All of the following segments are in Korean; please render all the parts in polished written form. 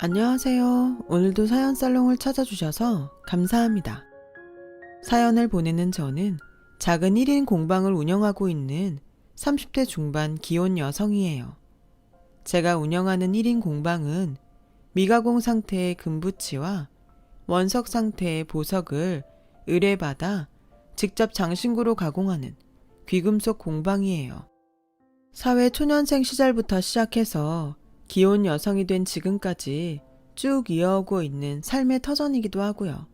안녕하세요. 오늘도 사연 살롱을 찾아주셔서 감사합니다. 사연을 보내는 저는 작은 1인 공방을 운영하고 있는 30대 중반 기혼 여성이에요. 제가 운영하는 1인 공방은 미가공 상태의 금부치와 원석 상태의 보석을 의뢰받아 직접 장신구로 가공하는 귀금속 공방이에요. 사회 초년생 시절부터 시작해서 기혼 여성이 된 지금까지 쭉 이어오고 있는 삶의 터전이기도 하고요.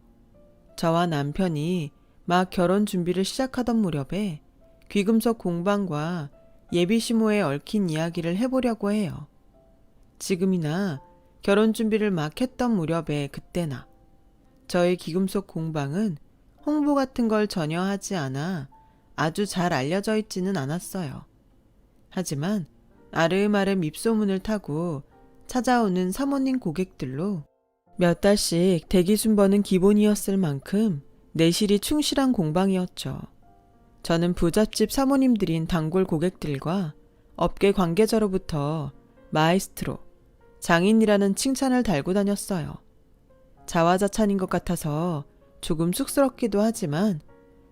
저와 남편이 막 결혼 준비를 시작하던 무렵에 귀금속 공방과 예비시모에 얽힌 이야기를 해보려고 해요. 지금이나 결혼 준비를 막 했던 무렵에 그때나 저의 귀금속 공방은 홍보 같은 걸 전혀 하지 않아 아주 잘 알려져 있지는 않았어요. 하지만 아름아름 입소문을 타고 찾아오는 사모님 고객들로 몇 달씩 대기 순번은 기본이었을 만큼 내실이 충실한 공방이었죠. 저는 부잣집 사모님들인 단골 고객들과 업계 관계자로부터 마에스트로, 장인이라는 칭찬을 달고 다녔어요. 자화자찬인 것 같아서 조금 쑥스럽기도 하지만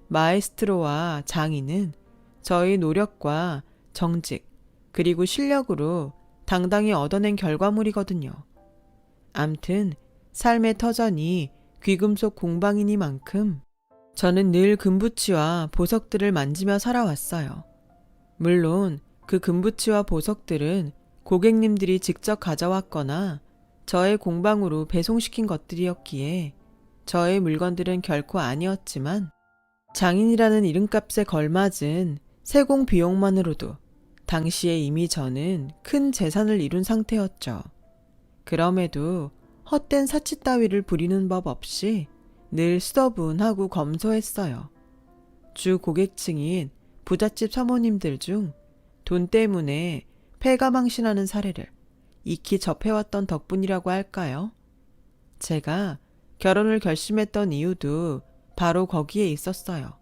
마에스트로와 장인은 저의 노력과 정직, 그리고 실력으로 당당히 얻어낸 결과물이거든요. 암튼 삶의 터전이 귀금속 공방이니만큼 저는 늘 금부치와 보석들을 만지며 살아왔어요. 물론 그 금부치와 보석들은 고객님들이 직접 가져왔거나 저의 공방으로 배송시킨 것들이었기에 저의 물건들은 결코 아니었지만 장인이라는 이름값에 걸맞은 세공 비용만으로도 당시에 이미 저는 큰 재산을 이룬 상태였죠. 그럼에도 헛된 사치 따위를 부리는 법 없이 늘 스더분하고 검소했어요. 주 고객층인 부잣집 사모님들 중 돈 때문에 패가망신하는 사례를 익히 접해왔던 덕분이라고 할까요? 제가 결혼을 결심했던 이유도 바로 거기에 있었어요.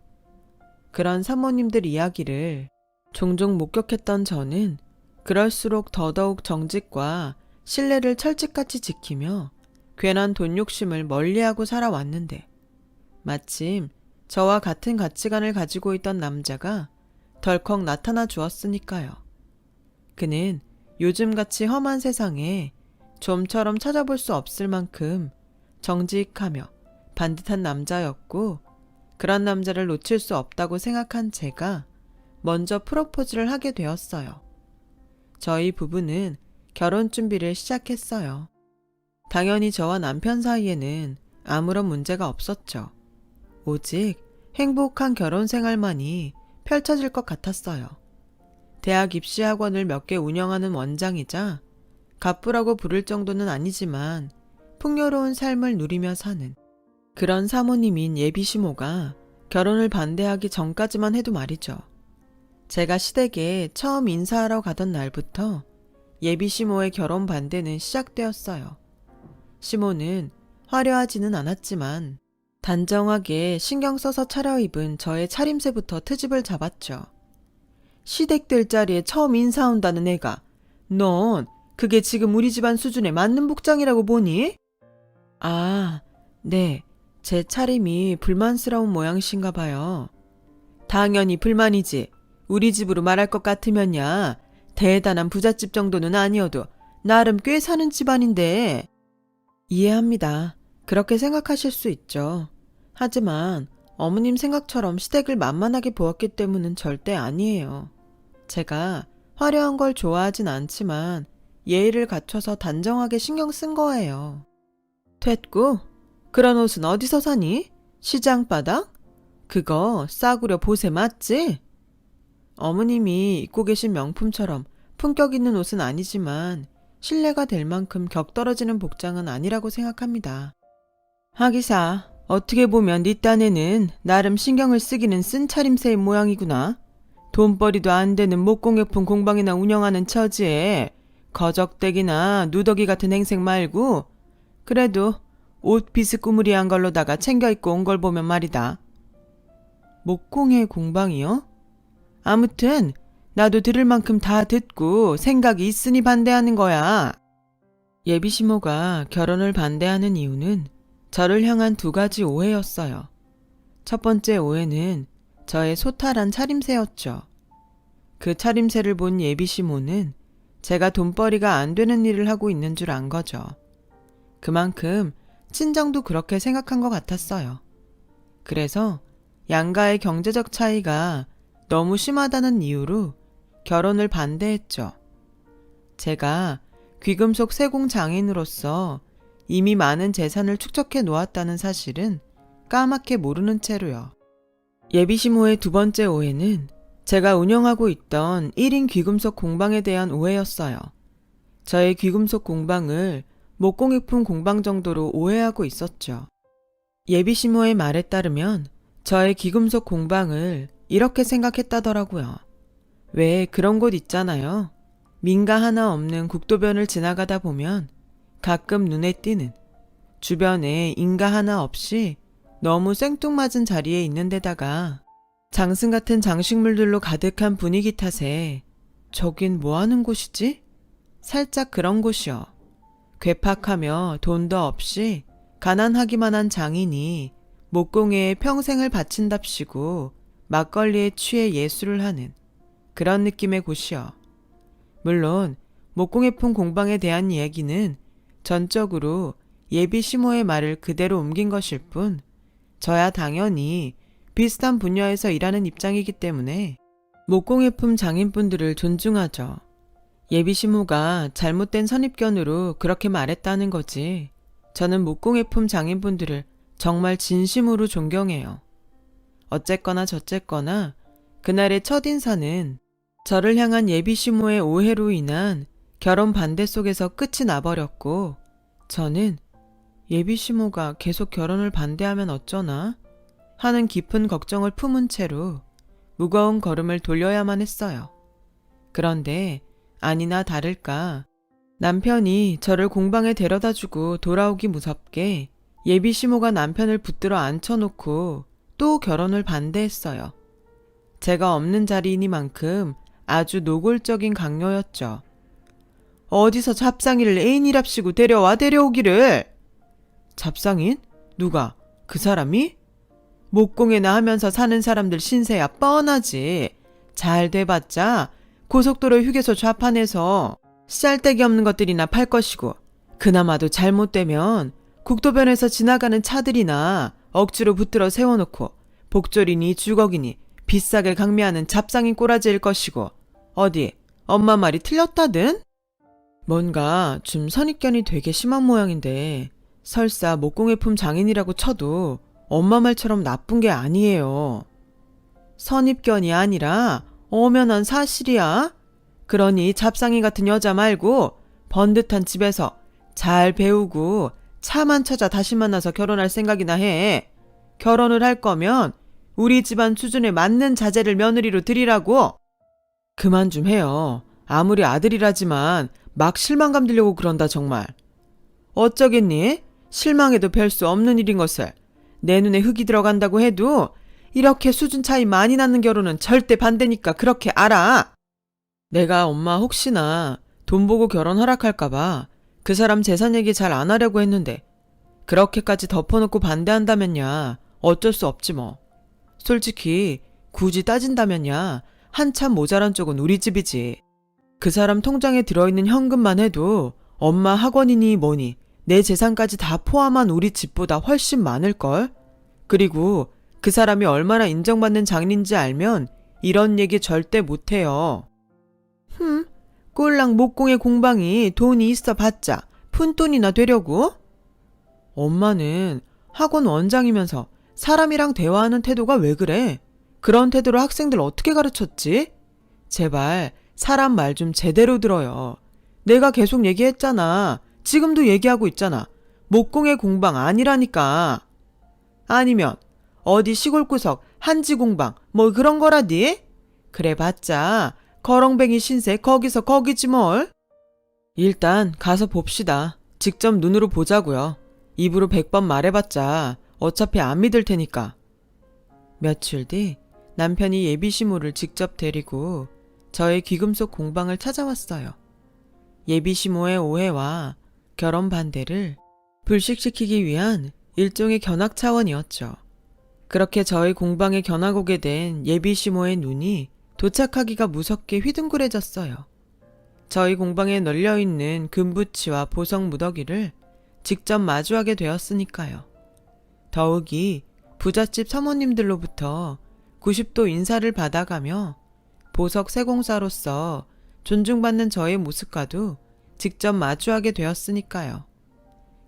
그런 사모님들 이야기를 종종 목격했던 저는 그럴수록 더더욱 정직과 신뢰를 철칙같이 지키며 괜한 돈 욕심을 멀리하고 살아왔는데 마침 저와 같은 가치관을 가지고 있던 남자가 덜컥 나타나 주었으니까요. 그는 요즘같이 험한 세상에 좀처럼 찾아볼 수 없을 만큼 정직하며 반듯한 남자였고 그런 남자를 놓칠 수 없다고 생각한 제가 먼저 프로포즈를 하게 되었어요. 저희 부부는 결혼 준비를 시작했어요. 당연히 저와 남편 사이에는 아무런 문제가 없었죠. 오직 행복한 결혼 생활만이 펼쳐질 것 같았어요. 대학 입시 학원을 몇 개 운영하는 원장이자 갑부라고 부를 정도는 아니지만 풍요로운 삶을 누리며 사는 그런 사모님인 예비시모가 결혼을 반대하기 전까지만 해도 말이죠. 제가 시댁에 처음 인사하러 가던 날부터 예비시모의 결혼 반대는 시작되었어요. 시모는 화려하지는 않았지만 단정하게 신경 써서 차려입은 저의 차림새부터 트집을 잡았죠. 시댁들 자리에 처음 인사 온다는 애가 넌 그게 지금 우리 집안 수준에 맞는 복장이라고 보니? 아, 네. 제 차림이 불만스러운 모양이신가 봐요. 당연히 불만이지. 우리 집으로 말할 것 같으면야 대단한 부잣집 정도는 아니어도 나름 꽤 사는 집안인데. 이해합니다. 그렇게 생각하실 수 있죠. 하지만 어머님 생각처럼 시댁을 만만하게 보았기 때문은 절대 아니에요. 제가 화려한 걸 좋아하진 않지만 예의를 갖춰서 단정하게 신경 쓴 거예요. 됐고, 그런 옷은 어디서 사니? 시장바닥? 그거 싸구려 보세 맞지? 어머님이 입고 계신 명품처럼 품격 있는 옷은 아니지만 신뢰가 될 만큼 격떨어지는 복장은 아니라고 생각합니다. 하기사, 어떻게 보면 네 딴에는 나름 신경을 쓰기는 쓴 차림새인 모양이구나. 돈벌이도 안 되는 목공예품 공방이나 운영하는 처지에 거적대기나 누더기 같은 행색 말고 그래도 옷 비스꾸무리한 걸로다가 챙겨 입고 온 걸 보면 말이다. 목공예 공방이요? 아무튼 나도 들을 만큼 다 듣고 생각이 있으니 반대하는 거야. 예비시모가 결혼을 반대하는 이유는 저를 향한 두 가지 오해였어요. 첫 번째 오해는 저의 소탈한 차림새였죠. 그 차림새를 본 예비시모는 제가 돈벌이가 안 되는 일을 하고 있는 줄 안 거죠. 그만큼 친정도 그렇게 생각한 것 같았어요. 그래서 양가의 경제적 차이가 너무 심하다는 이유로 결혼을 반대했죠. 제가 귀금속 세공 장인으로서 이미 많은 재산을 축적해 놓았다는 사실은 까맣게 모르는 채로요. 예비시모의 두 번째 오해는 제가 운영하고 있던 1인 귀금속 공방에 대한 오해였어요. 저의 귀금속 공방을 목공예품 공방 정도로 오해하고 있었죠. 예비시모의 말에 따르면 저의 귀금속 공방을 이렇게 생각했다더라고요. 왜 그런 곳 있잖아요. 민가 하나 없는 국도변을 지나가다 보면 가끔 눈에 띄는 주변에 인가 하나 없이 너무 생뚱맞은 자리에 있는 데다가 장승 같은 장식물들로 가득한 분위기 탓에 저긴 뭐 하는 곳이지? 살짝 그런 곳이요. 괴팍하며 돈도 없이 가난하기만 한 장인이 목공에 평생을 바친답시고 막걸리에 취해 예술을 하는 그런 느낌의 곳이요. 물론 목공예품 공방에 대한 이야기는 전적으로 예비시모의 말을 그대로 옮긴 것일 뿐 저야 당연히 비슷한 분야에서 일하는 입장이기 때문에 목공예품 장인분들을 존중하죠. 예비시모가 잘못된 선입견으로 그렇게 말했다는 거지. 저는 목공예품 장인분들을 정말 진심으로 존경해요. 어쨌거나 저쨌거나 그날의 첫인사는 저를 향한 예비시모의 오해로 인한 결혼 반대 속에서 끝이 나버렸고 저는 예비시모가 계속 결혼을 반대하면 어쩌나 하는 깊은 걱정을 품은 채로 무거운 걸음을 돌려야만 했어요. 그런데 아니나 다를까 남편이 저를 공방에 데려다주고 돌아오기 무섭게 예비시모가 남편을 붙들어 앉혀놓고 또 결혼을 반대했어요. 제가 없는 자리이니만큼 아주 노골적인 강요였죠. 어디서 잡상이를 애인이랍시고 데려오기를. 잡상인? 누가? 그 사람이? 목공예나 하면서 사는 사람들 신세야 뻔하지. 잘 돼봤자 고속도로 휴게소 좌판에서 쌀데기 없는 것들이나 팔 것이고 그나마도 잘못되면 국도변에서 지나가는 차들이나 억지로 붙들어 세워놓고 복졸이니 주걱이니 비싸게 강매하는 잡상인 꼬라지일 것이고 어디 엄마 말이 틀렸다든? 뭔가 좀 선입견이 되게 심한 모양인데 설사 목공예품 장인이라고 쳐도 엄마 말처럼 나쁜 게 아니에요. 선입견이 아니라 엄연한 사실이야. 그러니 잡상이 같은 여자 말고 번듯한 집에서 잘 배우고 차만 찾아 다시 만나서 결혼할 생각이나 해. 결혼을 할 거면 우리 집안 수준에 맞는 자제를 며느리로 드리라고. 그만 좀 해요. 아무리 아들이라지만 막 실망감 들려고 그런다 정말. 어쩌겠니? 실망해도 별 수 없는 일인 것을 내 눈에 흙이 들어간다고 해도 이렇게 수준 차이 많이 나는 결혼은 절대 반대니까 그렇게 알아. 내가 엄마 혹시나 돈 보고 결혼 허락할까봐 그 사람 재산 얘기 잘 안 하려고 했는데 그렇게까지 덮어놓고 반대한다면야 어쩔 수 없지 뭐. 솔직히 굳이 따진다면야 한참 모자란 쪽은 우리 집이지. 그 사람 통장에 들어있는 현금만 해도 엄마 학원이니 뭐니 내 재산까지 다 포함한 우리 집보다 훨씬 많을걸? 그리고 그 사람이 얼마나 인정받는 장인인지 알면 이런 얘기 절대 못해요. 꼴랑 목공의 공방이 돈이 있어 봤자 푼돈이나 되려고? 엄마는 학원 원장이면서 사람이랑 대화하는 태도가 왜 그래? 그런 태도로 학생들 어떻게 가르쳤지? 제발 사람 말 좀 제대로 들어요. 내가 계속 얘기했잖아. 지금도 얘기하고 있잖아. 목공의 공방 아니라니까. 아니면 어디 시골 구석 한지 공방 뭐 그런 거라디? 그래 봤자 거렁뱅이 신세 거기서 거기지 뭘. 일단 가서 봅시다. 직접 눈으로 보자고요. 입으로 100번 말해봤자 어차피 안 믿을 테니까. 며칠 뒤 남편이 예비시모를 직접 데리고 저의 귀금속 공방을 찾아왔어요. 예비시모의 오해와 결혼 반대를 불식시키기 위한 일종의 견학 차원이었죠. 그렇게 저희 공방에 견학 오게 된 예비 시모의 눈이 도착하기가 무섭게 휘둥그레졌어요. 저희 공방에 널려있는 금부치와 보석 무더기를 직접 마주하게 되었으니까요. 더욱이 부잣집 사모님들로부터 90도 인사를 받아가며 보석 세공사로서 존중받는 저의 모습과도 직접 마주하게 되었으니까요.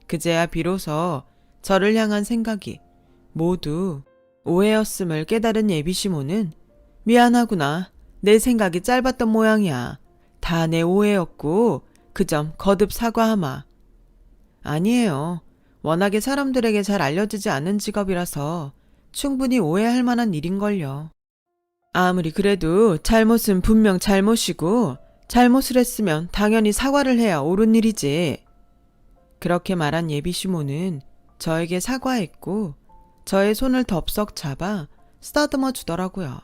그제야 비로소 저를 향한 생각이 모두 오해였음을 깨달은 예비시모는 미안하구나. 내 생각이 짧았던 모양이야. 다 내 오해였고 그 점 거듭 사과하마. 아니에요. 워낙에 사람들에게 잘 알려지지 않은 직업이라서 충분히 오해할 만한 일인걸요. 아무리 그래도 잘못은 분명 잘못이고 잘못을 했으면 당연히 사과를 해야 옳은 일이지. 그렇게 말한 예비시모는 저에게 사과했고 저의 손을 덥석 잡아 쓰다듬어 주더라고요.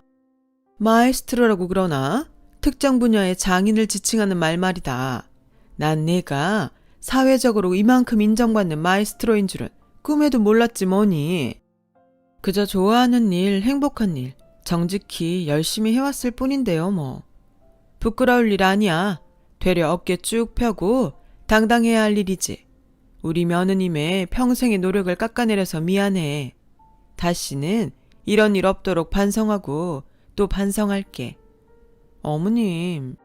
마에스트로라고 그러나? 특정 분야의 장인을 지칭하는 말말이다. 난 내가 사회적으로 이만큼 인정받는 마에스트로인 줄은 꿈에도 몰랐지 뭐니. 그저 좋아하는 일, 행복한 일, 정직히 열심히 해왔을 뿐인데요 뭐. 부끄러울 일 아니야. 되려 어깨 쭉 펴고 당당해야 할 일이지. 우리 며느님의 평생의 노력을 깎아내려서 미안해. 다시는 이런 일 없도록 반성하고 또 반성할게. 어머님.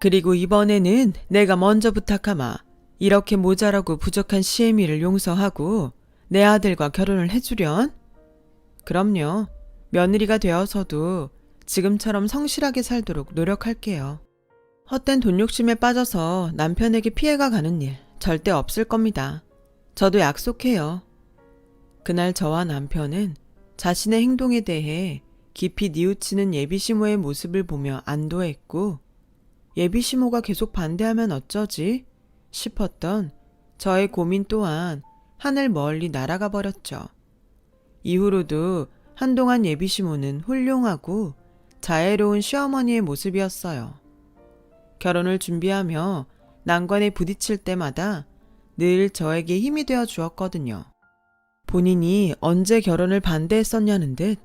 그리고 이번에는 내가 먼저 부탁하마. 이렇게 모자라고 부족한 시애미를 용서하고 내 아들과 결혼을 해주련? 그럼요. 며느리가 되어서도 지금처럼 성실하게 살도록 노력할게요. 헛된 돈 욕심에 빠져서 남편에게 피해가 가는 일 절대 없을 겁니다. 저도 약속해요. 그날 저와 남편은 자신의 행동에 대해 깊이 뉘우치는 예비시모의 모습을 보며 안도했고 예비시모가 계속 반대하면 어쩌지 싶었던 저의 고민 또한 하늘 멀리 날아가 버렸죠. 이후로도 한동안 예비시모는 훌륭하고 자애로운 시어머니의 모습이었어요. 결혼을 준비하며 난관에 부딪힐 때마다 늘 저에게 힘이 되어 주었거든요. 본인이 언제 결혼을 반대했었냐는 듯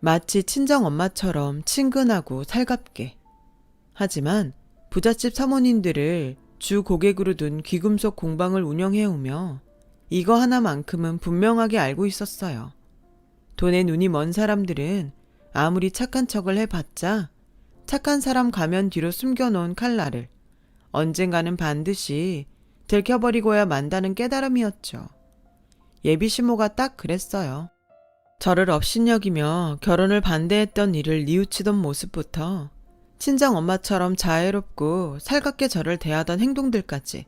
마치 친정엄마처럼 친근하고 살갑게. 하지만 부잣집 사모님들을 주 고객으로 둔 귀금속 공방을 운영해오며 이거 하나만큼은 분명하게 알고 있었어요. 돈에 눈이 먼 사람들은 아무리 착한 척을 해봤자 착한 사람 가면 뒤로 숨겨놓은 칼날을 언젠가는 반드시 들켜버리고야 만다는 깨달음이었죠. 예비시모가 딱 그랬어요. 저를 업신여기며 결혼을 반대했던 일을 뉘우치던 모습부터 친정엄마처럼 자애롭고 살갑게 저를 대하던 행동들까지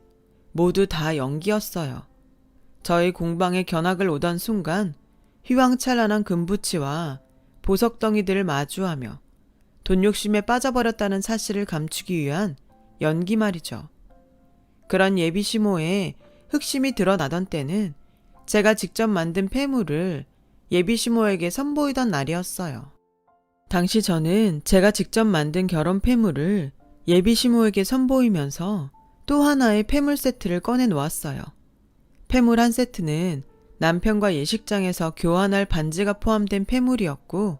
모두 다 연기였어요. 저희 공방에 견학을 오던 순간 휘황찬란한 금부치와 보석덩이들을 마주하며 돈 욕심에 빠져버렸다는 사실을 감추기 위한 연기 말이죠. 그런 예비시모의 흑심이 드러나던 때는 제가 직접 만든 폐물을 예비시모에게 선보이던 날이었어요. 당시 저는 제가 직접 만든 결혼 폐물을 예비시모에게 선보이면서 또 하나의 폐물 세트를 꺼내 놓았어요. 폐물 한 세트는 남편과 예식장에서 교환할 반지가 포함된 폐물이었고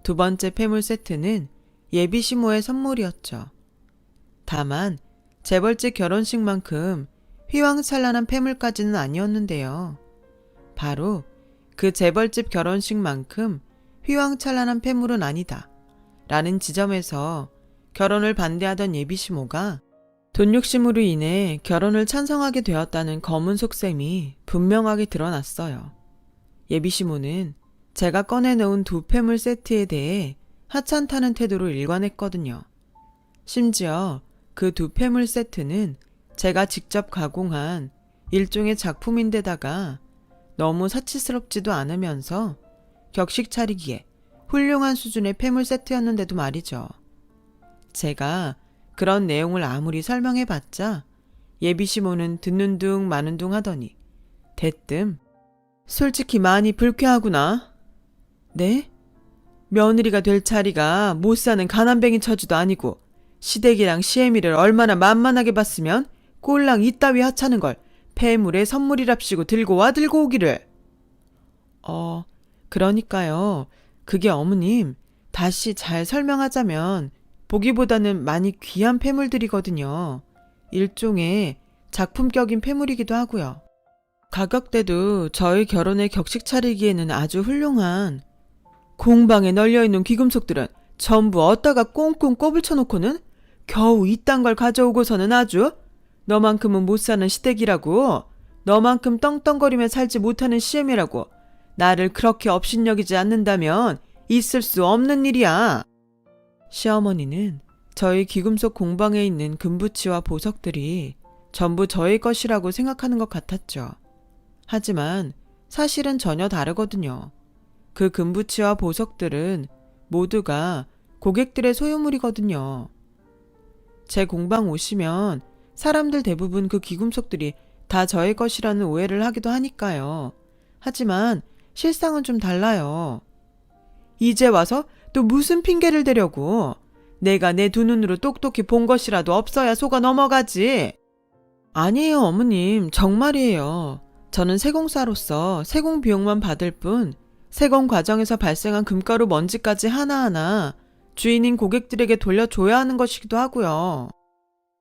두 번째 폐물 세트는 예비시모의 선물이었죠. 다만 재벌집 결혼식만큼 휘황찬란한 폐물까지는 아니었는데요. 바로 그 재벌집 결혼식만큼 휘황찬란한 폐물은 아니다 라는 지점에서 결혼을 반대하던 예비시모가 돈 욕심으로 인해 결혼을 찬성하게 되었다는 검은 속셈이 분명하게 드러났어요. 예비시모는 제가 꺼내놓은 두 폐물 세트에 대해 하찮다는 태도로 일관했거든요. 심지어 그 두 폐물 세트는 제가 직접 가공한 일종의 작품인데다가 너무 사치스럽지도 않으면서 격식 차리기에 훌륭한 수준의 폐물 세트였는데도 말이죠. 제가 그런 내용을 아무리 설명해봤자 예비시모는 듣는 둥 마는 둥 하더니 대뜸 솔직히 많이 불쾌하구나. 네? 며느리가 될 자리가 못 사는 가난뱅이 처지도 아니고 시댁이랑 시애미를 얼마나 만만하게 봤으면 꼴랑 이따위 하찮은 걸 폐물의 선물이랍시고 들고 오기를. 그러니까요. 그게 어머님, 다시 잘 설명하자면 보기보다는 많이 귀한 폐물들이거든요. 일종의 작품격인 폐물이기도 하고요. 가격대도 저희 결혼에 격식 차리기에는 아주 훌륭한. 공방에 널려있는 귀금속들은 전부 어디다가 꽁꽁 꼽을 쳐놓고는 겨우 이딴 걸 가져오고서는 아주 너만큼은 못 사는 시댁이라고, 너만큼 떵떵거리며 살지 못하는 시엠이라고 나를 그렇게 업신여기지 않는다면 있을 수 없는 일이야. 시어머니는 저희 귀금속 공방에 있는 금부치와 보석들이 전부 저의 것이라고 생각하는 것 같았죠. 하지만 사실은 전혀 다르거든요. 그 금부치와 보석들은 모두가 고객들의 소유물이거든요. 제 공방 오시면 사람들 대부분 그 귀금속들이 다 저의 것이라는 오해를 하기도 하니까요. 하지만 실상은 좀 달라요. 이제 와서 또 무슨 핑계를 대려고. 내가 내 두 눈으로 똑똑히 본 것이라도 없어야 속아 넘어가지. 아니에요, 어머님. 정말이에요. 저는 세공사로서 세공 비용만 받을 뿐 세공 과정에서 발생한 금가루 먼지까지 하나하나 주인인 고객들에게 돌려줘야 하는 것이기도 하고요.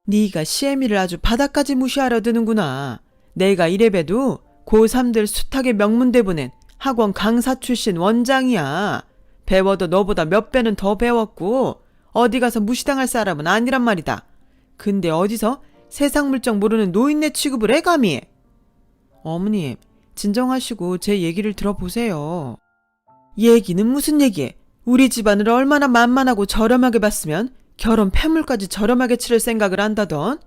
네가 시애미를 아주 바닥까지 무시하려 드는구나. 내가 이래봬도 고3들 숱하게 명문대 보낸 학원 강사 출신 원장이야. 배워도 너보다 몇 배는 더 배웠고 어디 가서 무시당할 사람은 아니란 말이다. 근데 어디서 세상 물정 모르는 노인네 취급을 해 감히. 어머님, 진정하시고 제 얘기를 들어보세요. 얘기는 무슨 얘기해. 우리 집안을 얼마나 만만하고 저렴하게 봤으면 결혼 폐물까지 저렴하게 치를 생각을 한다던.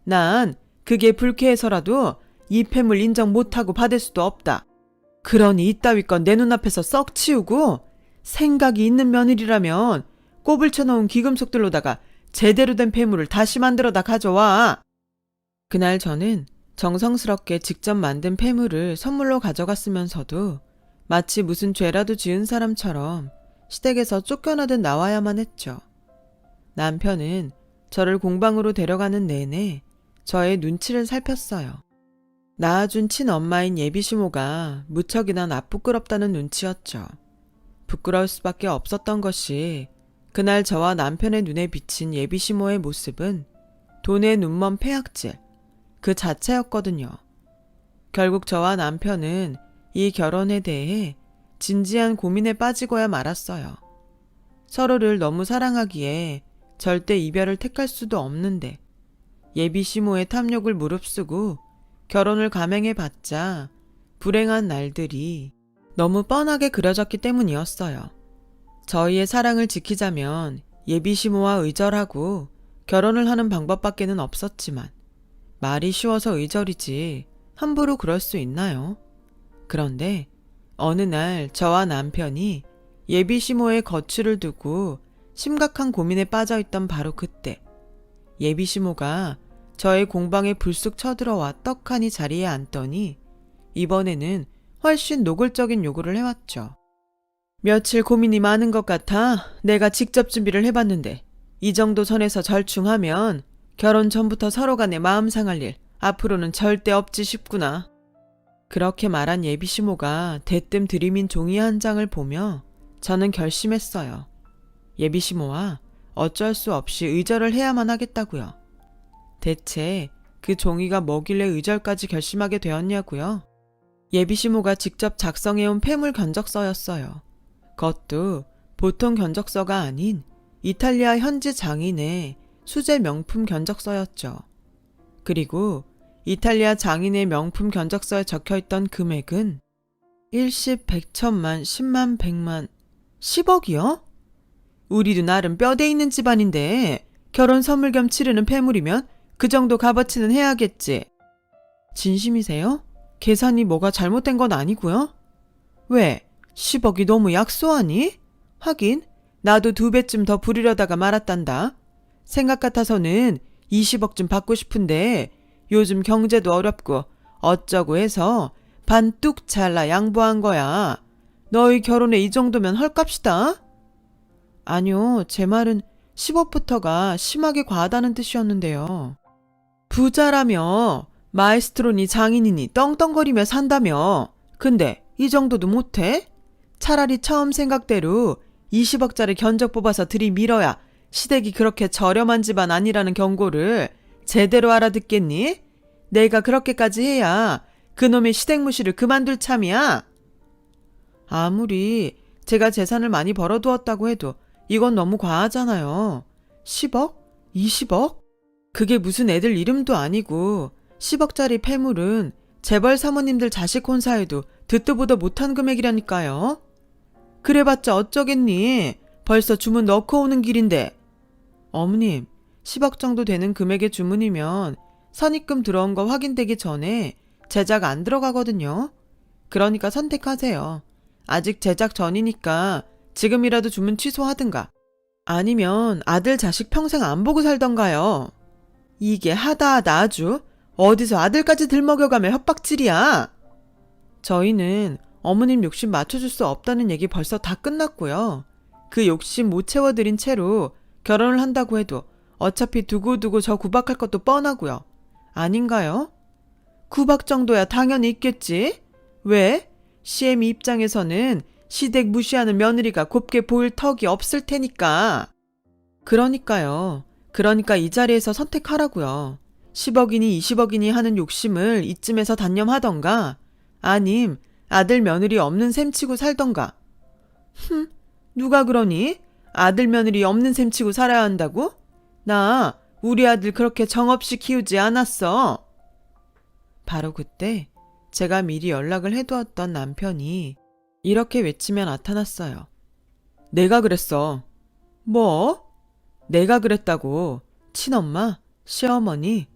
난 그게 불쾌해서라도 이 폐물 인정 못하고 받을 수도 없다. 그러니 이따위 건 내 눈앞에서 썩 치우고 생각이 있는 며느리라면 꼽을 쳐놓은 귀금속들로다가 제대로 된 폐물을 다시 만들어다 가져와. 그날 저는 정성스럽게 직접 만든 폐물을 선물로 가져갔으면서도 마치 무슨 죄라도 지은 사람처럼 시댁에서 쫓겨나듯 나와야만 했죠. 남편은 저를 공방으로 데려가는 내내 저의 눈치를 살폈어요. 낳아준 친엄마인 예비시모가 무척이나 나쁘끄럽다는 눈치였죠. 부끄러울 수밖에 없었던 것이 그날 저와 남편의 눈에 비친 예비시모의 모습은 돈에 눈먼 폐악질 그 자체였거든요. 결국 저와 남편은 이 결혼에 대해 진지한 고민에 빠지고야 말았어요. 서로를 너무 사랑하기에 절대 이별을 택할 수도 없는데 예비시모의 탐욕을 무릅쓰고 결혼을 감행해봤자 불행한 날들이 너무 뻔하게 그려졌기 때문이었어요. 저희의 사랑을 지키자면 예비시모와 의절하고 결혼을 하는 방법밖에는 없었지만 말이 쉬워서 의절이지 함부로 그럴 수 있나요? 그런데 어느 날 저와 남편이 예비시모의 거취를 두고 심각한 고민에 빠져있던 바로 그때 예비시모가 저의 공방에 불쑥 쳐들어와 떡하니 자리에 앉더니 이번에는 훨씬 노골적인 요구를 해왔죠. 며칠 고민이 많은 것 같아 내가 직접 준비를 해봤는데 이 정도 선에서 절충하면 결혼 전부터 서로 간에 마음 상할 일 앞으로는 절대 없지 싶구나. 그렇게 말한 예비시모가 대뜸 들이민 종이 한 장을 보며 저는 결심했어요. 예비시모와 어쩔 수 없이 의절을 해야만 하겠다고요. 대체 그 종이가 뭐길래 의절까지 결심하게 되었냐고요? 예비시모가 직접 작성해온 폐물 견적서였어요. 그것도 보통 견적서가 아닌 이탈리아 현지 장인의 수제 명품 견적서였죠. 그리고 이탈리아 장인의 명품 견적서에 적혀있던 금액은 일십, 백천만, 십만, 백만, 10억이요? 우리도 나름 뼈대 있는 집안인데 결혼 선물 겸 치르는 폐물이면 그 정도 값어치는 해야겠지. 진심이세요? 계산이 뭐가 잘못된 건 아니고요? 왜? 10억이 너무 약소하니? 하긴 나도 2배쯤 더 부리려다가 말았단다. 생각 같아서는 20억쯤 받고 싶은데 요즘 경제도 어렵고 어쩌고 해서 반 뚝 잘라 양보한 거야. 너희 결혼에 이 정도면 헐값이다. 아니요, 제 말은 10억부터가 심하게 과하다는 뜻이었는데요. 부자라며 마에스트로니 장인이니 떵떵거리며 산다며. 근데 이 정도도 못해? 차라리 처음 생각대로 20억짜리 견적 뽑아서 들이밀어야 시댁이 그렇게 저렴한 집안 아니라는 경고를 제대로 알아듣겠니? 내가 그렇게까지 해야 그놈의 시댁무시를 그만둘 참이야. 아무리 제가 재산을 많이 벌어두었다고 해도 이건 너무 과하잖아요. 10억? 20억? 그게 무슨 애들 이름도 아니고 10억짜리 폐물은 재벌 사모님들 자식 혼사에도 듣도 보도 못한 금액이라니까요. 그래봤자 어쩌겠니? 벌써 주문 넣고 오는 길인데. 어머님, 10억 정도 되는 금액의 주문이면 선입금 들어온 거 확인되기 전에 제작 안 들어가거든요. 그러니까 선택하세요. 아직 제작 전이니까 지금이라도 주문 취소하든가. 아니면 아들 자식 평생 안 보고 살던가요. 이게 하다하다 아주 어디서 아들까지 들먹여가며 협박질이야. 저희는 어머님 욕심 맞춰줄 수 없다는 얘기 벌써 다 끝났고요. 그 욕심 못 채워드린 채로 결혼을 한다고 해도 어차피 두고두고 저 구박할 것도 뻔하고요. 아닌가요? 구박 정도야 당연히 있겠지. 왜? 시애미 입장에서는 시댁 무시하는 며느리가 곱게 보일 턱이 없을 테니까. 그러니까요. 그러니까 이 자리에서 선택하라고요. 10억이니 20억이니 하는 욕심을 이쯤에서 단념하던가 아님 아들 며느리 없는 셈 치고 살던가. 누가 그러니? 아들 며느리 없는 셈 치고 살아야 한다고? 나 우리 아들 그렇게 정없이 키우지 않았어. 바로 그때 제가 미리 연락을 해두었던 남편이 이렇게 외치며 나타났어요. 내가 그랬어. 뭐? 내가 그랬다고. 친엄마, 시어머니,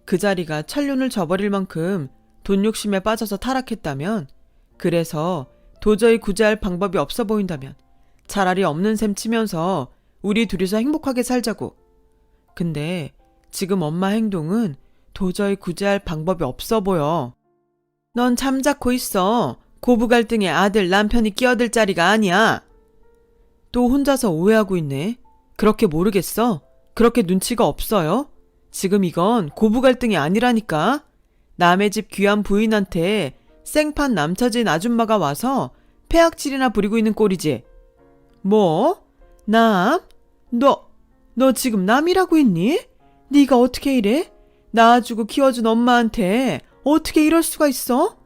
그 자리가 천륜을 저버릴 만큼 돈 욕심에 빠져서 타락했다면, 그래서 도저히 구제할 방법이 없어 보인다면 차라리 없는 셈 치면서 우리 둘이서 행복하게 살자고. 근데 지금 엄마 행동은 도저히 구제할 방법이 없어 보여. 넌 잠자코 있어. 고부 갈등에 아들 남편이 끼어들 자리가 아니야. 또 혼자서 오해하고 있네. 그렇게 모르겠어? 그렇게 눈치가 없어요? 지금 이건 고부 갈등이 아니라니까. 남의 집 귀한 부인한테 생판 남처진 아줌마가 와서 폐악질이나 부리고 있는 꼴이지. 뭐? 남? 너 지금 남이라고 했니? 네가 어떻게 이래? 낳아주고 키워준 엄마한테 어떻게 이럴 수가 있어?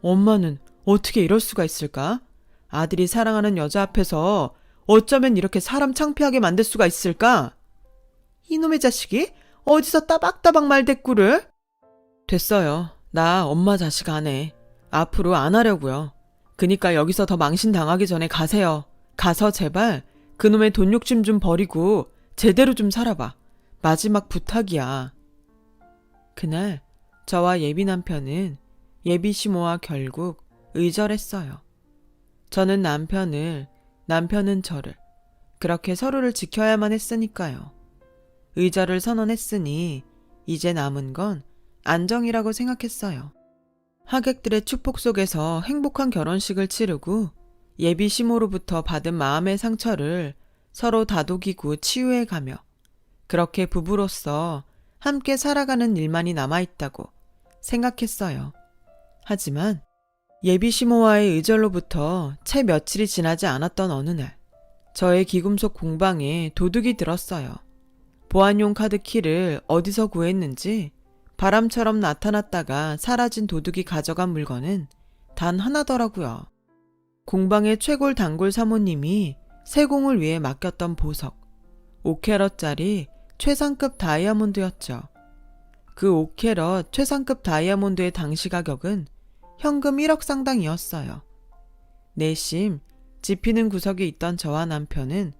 엄마는 어떻게 이럴 수가 있을까? 아들이 사랑하는 여자 앞에서 어쩌면 이렇게 사람 창피하게 만들 수가 있을까? 이놈의 자식이 어디서 따박따박 말대꾸를? 됐어요. 나 엄마 자식 안 해. 앞으로 안 하려고요. 그니까 여기서 더 망신 당하기 전에 가세요. 가서 제발 그놈의 돈 욕심 좀 버리고 제대로 좀 살아봐. 마지막 부탁이야. 그날 저와 예비 남편은 예비 시모와 결국 의절했어요. 저는 남편을, 남편은 저를 그렇게 서로를 지켜야만 했으니까요. 의절을 선언했으니 이제 남은 건 안정이라고 생각했어요. 하객들의 축복 속에서 행복한 결혼식을 치르고 예비 시모로부터 받은 마음의 상처를 서로 다독이고 치유해가며 그렇게 부부로서 함께 살아가는 일만이 남아있다고 생각했어요. 하지만 예비 시모와의 의절로부터 채 며칠이 지나지 않았던 어느 날 저의 귀금속 공방에 도둑이 들었어요. 보안용 카드 키를 어디서 구했는지 바람처럼 나타났다가 사라진 도둑이 가져간 물건은 단 하나더라고요. 공방의 최골 단골 사모님이 세공을 위해 맡겼던 보석 5캐럿짜리 최상급 다이아몬드였죠. 그 5캐럿 최상급 다이아몬드의 당시 가격은 현금 1억 상당이었어요. 내심 지피는 구석에 있던 저와 남편은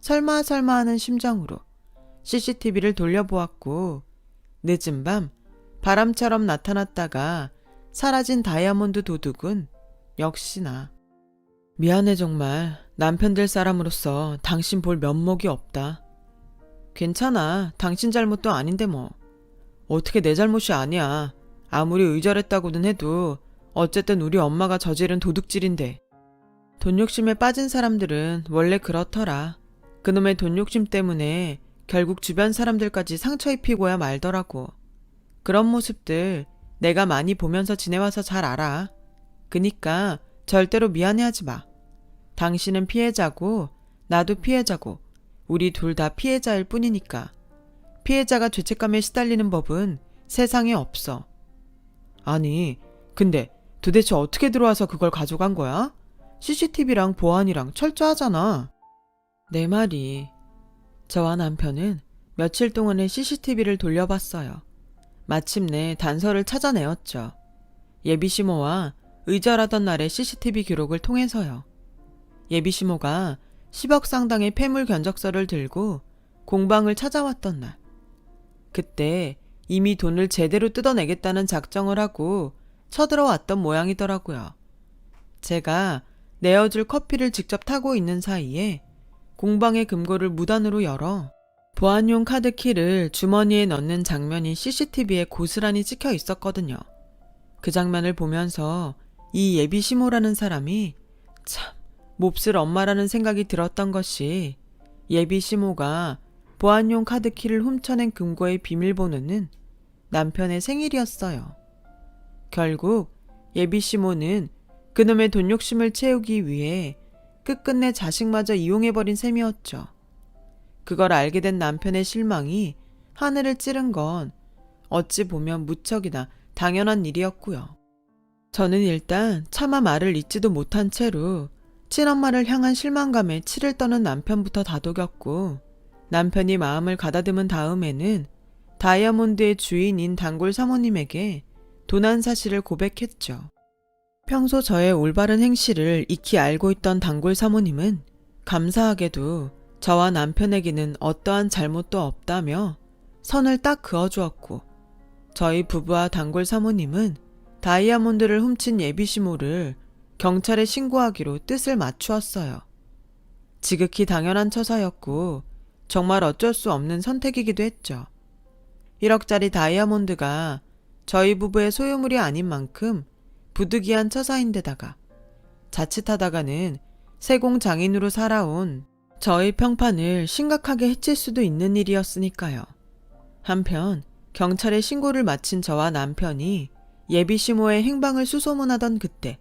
설마 하는 심정으로 CCTV를 돌려보았고 늦은 밤 바람처럼 나타났다가 사라진 다이아몬드 도둑은 역시나. 미안해 정말. 남편 될 사람으로서 당신 볼 면목이 없다. 괜찮아. 당신 잘못도 아닌데 뭐. 어떻게 내 잘못이 아니야. 아무리 의절했다고는 해도 어쨌든 우리 엄마가 저지른 도둑질인데. 돈 욕심에 빠진 사람들은 원래 그렇더라. 그놈의 돈 욕심 때문에 결국 주변 사람들까지 상처 입히고야 말더라고. 그런 모습들 내가 많이 보면서 지내와서 잘 알아. 그니까 절대로 미안해하지 마. 당신은 피해자고 나도 피해자고 우리 둘 다 피해자일 뿐이니까. 피해자가 죄책감에 시달리는 법은 세상에 없어. 아니, 근데 도대체 어떻게 들어와서 그걸 가져간 거야? CCTV랑 보안이랑 철저하잖아. 내 말이. 저와 남편은 며칠 동안의 CCTV를 돌려봤어요. 마침내 단서를 찾아내었죠. 예비시모와 의절하던 날의 CCTV 기록을 통해서요. 예비시모가 10억 상당의 폐물 견적서를 들고 공방을 찾아왔던 날. 그때 이미 돈을 제대로 뜯어내겠다는 작정을 하고 쳐들어왔던 모양이더라고요. 제가 내어줄 커피를 직접 타고 있는 사이에 공방의 금고를 무단으로 열어 보안용 카드키를 주머니에 넣는 장면이 CCTV에 고스란히 찍혀 있었거든요. 그 장면을 보면서 이 예비시모라는 사람이 참 몹쓸 엄마라는 생각이 들었던 것이, 예비시모가 보안용 카드키를 훔쳐낸 금고의 비밀번호는 남편의 생일이었어요. 결국 예비시모는 그놈의 돈 욕심을 채우기 위해 끝끝내 자식마저 이용해버린 셈이었죠. 그걸 알게 된 남편의 실망이 하늘을 찌른 건 어찌 보면 무척이나 당연한 일이었고요. 저는 일단 차마 말을 잇지도 못한 채로 친엄마를 향한 실망감에 치를 떠는 남편부터 다독였고, 남편이 마음을 가다듬은 다음에는 다이아몬드의 주인인 단골 사모님에게 도난 사실을 고백했죠. 평소 저의 올바른 행실을 익히 알고 있던 단골 사모님은 감사하게도 저와 남편에게는 어떠한 잘못도 없다며 선을 딱 그어주었고, 저희 부부와 단골 사모님은 다이아몬드를 훔친 예비시모를 경찰에 신고하기로 뜻을 맞추었어요. 지극히 당연한 처사였고 정말 어쩔 수 없는 선택이기도 했죠. 1억짜리 다이아몬드가 저희 부부의 소유물이 아닌 만큼 부득이한 처사인데다가 자칫하다가는 세공장인으로 살아온 저의 평판을 심각하게 해칠 수도 있는 일이었으니까요. 한편 경찰에 신고를 마친 저와 남편이 예비시모의 행방을 수소문하던 그때,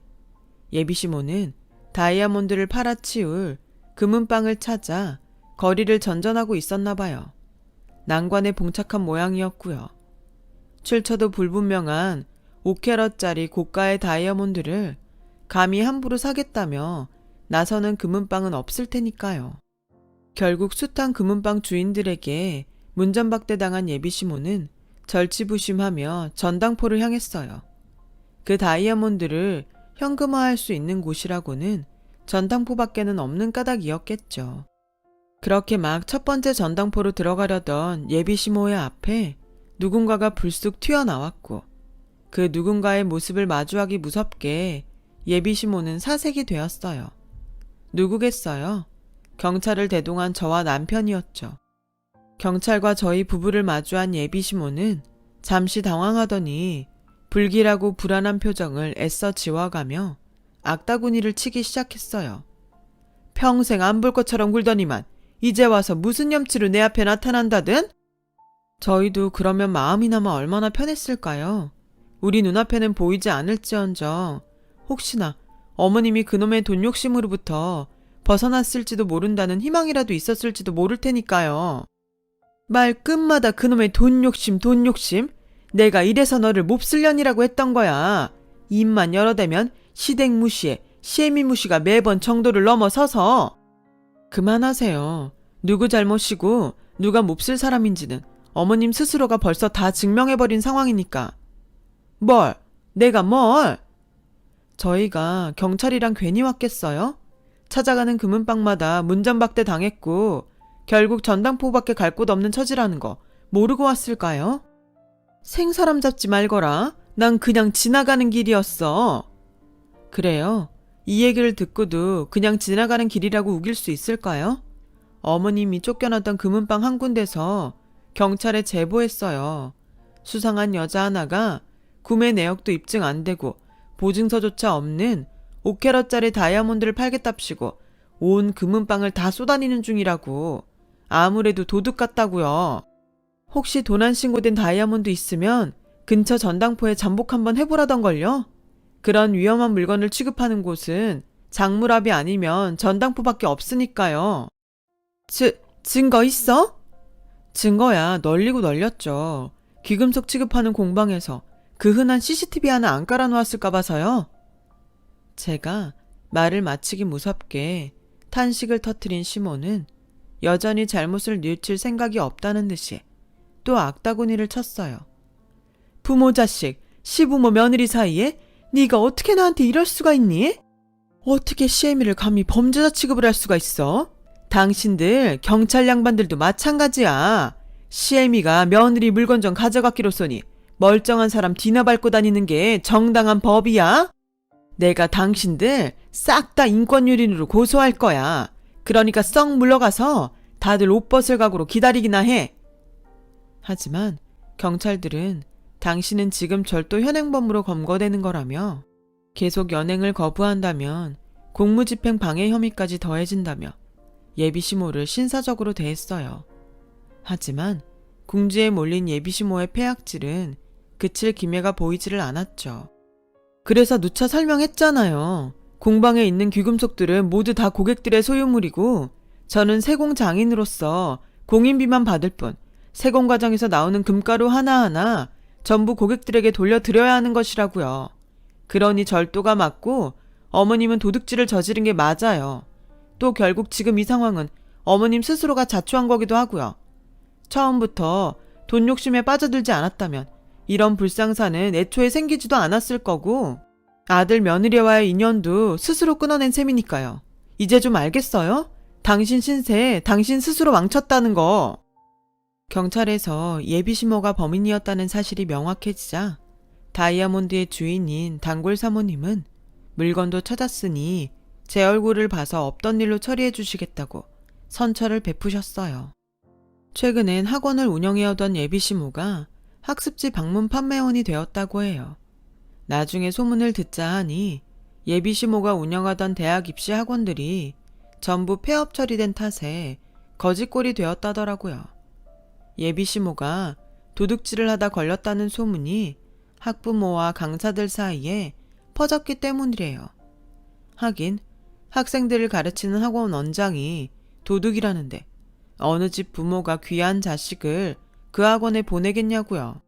예비시모는 다이아몬드를 팔아치울 금은방을 찾아 거리를 전전하고 있었나 봐요. 난관에 봉착한 모양이었고요. 출처도 불분명한 5캐럿짜리 고가의 다이아몬드를 감히 함부로 사겠다며 나서는 금은방은 없을 테니까요. 결국 숱한 금은방 주인들에게 문전박대당한 예비시모는 절치부심하며 전당포를 향했어요. 그 다이아몬드를 현금화할 수 있는 곳이라고는 전당포밖에는 없는 까닭이었겠죠. 그렇게 막 첫 번째 전당포로 들어가려던 예비시모의 앞에 누군가가 불쑥 튀어나왔고, 그 누군가의 모습을 마주하기 무섭게 예비시모는 사색이 되었어요. 누구겠어요? 경찰을 대동한 저와 남편이었죠. 경찰과 저희 부부를 마주한 예비시모는 잠시 당황하더니 불길하고 불안한 표정을 애써 지워가며 악다구니를 치기 시작했어요. 평생 안 볼 것처럼 굴더니만 이제 와서 무슨 염치로 내 앞에 나타난다든? 저희도 그러면 마음이나마 얼마나 편했을까요? 우리 눈앞에는 보이지 않을지언정 혹시나 어머님이 그놈의 돈 욕심으로부터 벗어났을지도 모른다는 희망이라도 있었을지도 모를 테니까요. 말 끝마다 그놈의 돈 욕심, 돈 욕심? 내가 이래서 너를 몹쓸년이라고 했던 거야. 입만 열어대면 시댁 무시에 시애미 무시가 매번 정도를 넘어서서. 그만하세요. 누구 잘못이고 누가 몹쓸 사람인지는 어머님 스스로가 벌써 다 증명해버린 상황이니까. 뭘? 내가 뭘? 저희가 경찰이랑 괜히 왔겠어요? 찾아가는 금은방마다 문전박대 당했고 결국 전당포밖에 갈 곳 없는 처지라는 거 모르고 왔을까요? 생사람 잡지 말거라. 난 그냥 지나가는 길이었어. 그래요? 이 얘기를 듣고도 그냥 지나가는 길이라고 우길 수 있을까요? 어머님이 쫓겨났던 금은방 한 군데서 경찰에 제보했어요. 수상한 여자 하나가 구매 내역도 입증 안 되고 보증서조차 없는 5캐럿짜리 다이아몬드를 팔겠답시고 온 금은방을 다 쏘다니는 중이라고. 아무래도 도둑 같다고요. 혹시 도난 신고된 다이아몬드 있으면 근처 전당포에 잠복 한번 해보라던걸요? 그런 위험한 물건을 취급하는 곳은 장물압이 아니면 전당포밖에 없으니까요. 증거 있어? 증거야 널리고 널렸죠. 귀금속 취급하는 공방에서 그 흔한 CCTV 하나 안 깔아놓았을까 봐서요. 제가 말을 마치기 무섭게 탄식을 터뜨린 시몬은 여전히 잘못을 뉘우칠 생각이 없다는 듯이 또 악다구니를 쳤어요. 부모 자식, 시부모 며느리 사이에 네가 어떻게 나한테 이럴 수가 있니? 어떻게 시애미를 감히 범죄자 취급을 할 수가 있어? 당신들 경찰 양반들도 마찬가지야. 시애미가 며느리 물건 좀 가져갔기로써니 멀쩡한 사람 뒤나 밟고 다니는 게 정당한 법이야? 내가 당신들 싹 다 인권유린으로 고소할 거야. 그러니까 썩 물러가서 다들 옷 벗을 각오로 기다리기나 해. 하지만 경찰들은 당신은 지금 절도 현행범으로 검거되는 거라며 계속 연행을 거부한다면 공무집행 방해 혐의까지 더해진다며 예비시모를 신사적으로 대했어요. 하지만 궁지에 몰린 예비시모의 폐악질은 그칠 기미가 보이지를 않았죠. 그래서 누차 설명했잖아요. 공방에 있는 귀금속들은 모두 다 고객들의 소유물이고 저는 세공 장인으로서 공인비만 받을 뿐 세공 과정에서 나오는 금가루 하나하나 전부 고객들에게 돌려드려야 하는 것이라고요. 그러니 절도가 맞고 어머님은 도둑질을 저지른 게 맞아요. 또 결국 지금 이 상황은 어머님 스스로가 자초한 거기도 하고요. 처음부터 돈 욕심에 빠져들지 않았다면 이런 불상사는 애초에 생기지도 않았을 거고 아들 며느리와의 인연도 스스로 끊어낸 셈이니까요. 이제 좀 알겠어요? 당신 신세 당신 스스로 망쳤다는 거. 경찰에서 예비시모가 범인이었다는 사실이 명확해지자 다이아몬드의 주인인 단골 사모님은 물건도 찾았으니 제 얼굴을 봐서 없던 일로 처리해 주시겠다고 선처를 베푸셨어요. 최근엔 학원을 운영해오던 예비시모가 학습지 방문 판매원이 되었다고 해요. 나중에 소문을 듣자 하니 예비시모가 운영하던 대학 입시 학원들이 전부 폐업 처리된 탓에 거지꼴이 되었다더라고요. 예비시모가 도둑질을 하다 걸렸다는 소문이 학부모와 강사들 사이에 퍼졌기 때문이래요. 하긴 학생들을 가르치는 학원 원장이 도둑이라는데 어느 집 부모가 귀한 자식을 그 학원에 보내겠냐고요.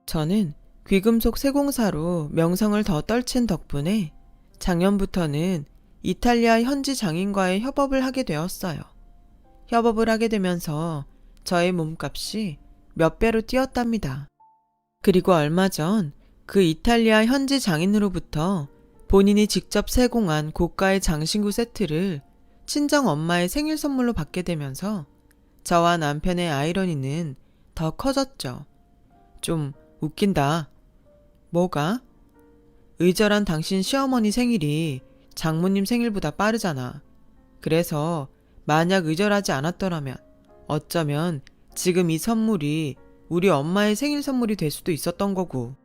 저는 귀금속 세공사로 명성을 더 떨친 덕분에 작년부터는 이탈리아 현지 장인과의 협업을 하게 되었어요. 협업을 하게 되면서 저의 몸값이 몇 배로 뛰었답니다. 그리고 얼마 전 그 이탈리아 현지 장인으로부터 본인이 직접 세공한 고가의 장신구 세트를 친정 엄마의 생일 선물로 받게 되면서 저와 남편의 아이러니는 더 커졌죠. 좀 웃긴다. 뭐가? 의절한 당신 시어머니 생일이 장모님 생일보다 빠르잖아. 그래서 만약 의절하지 않았더라면 어쩌면 지금 이 선물이 우리 엄마의 생일 선물이 될 수도 있었던 거고.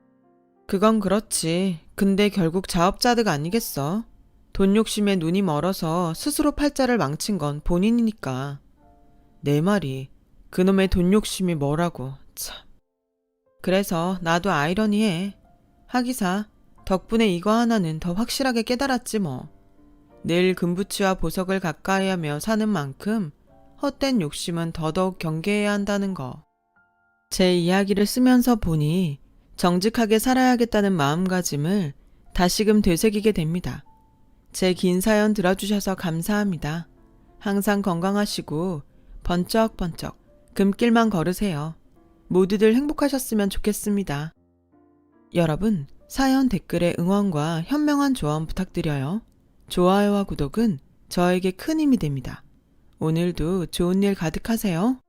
그건 그렇지. 근데 결국 자업자득 아니겠어. 돈 욕심에 눈이 멀어서 스스로 팔자를 망친 건 본인이니까. 내 말이 그놈의 돈 욕심이 뭐라고. 참. 그래서 나도 아이러니해. 하기사 덕분에 이거 하나는 더 확실하게 깨달았지 뭐. 늘 금부치와 보석을 가까이 하며 사는 만큼 헛된 욕심은 더더욱 경계해야 한다는 거. 제 이야기를 쓰면서 보니 정직하게 살아야겠다는 마음가짐을 다시금 되새기게 됩니다. 제 긴 사연 들어주셔서 감사합니다. 항상 건강하시고 번쩍번쩍 금길만 걸으세요. 모두들 행복하셨으면 좋겠습니다. 여러분, 사연 댓글에 응원과 현명한 조언 부탁드려요. 좋아요와 구독은 저에게 큰 힘이 됩니다. 오늘도 좋은 일 가득하세요.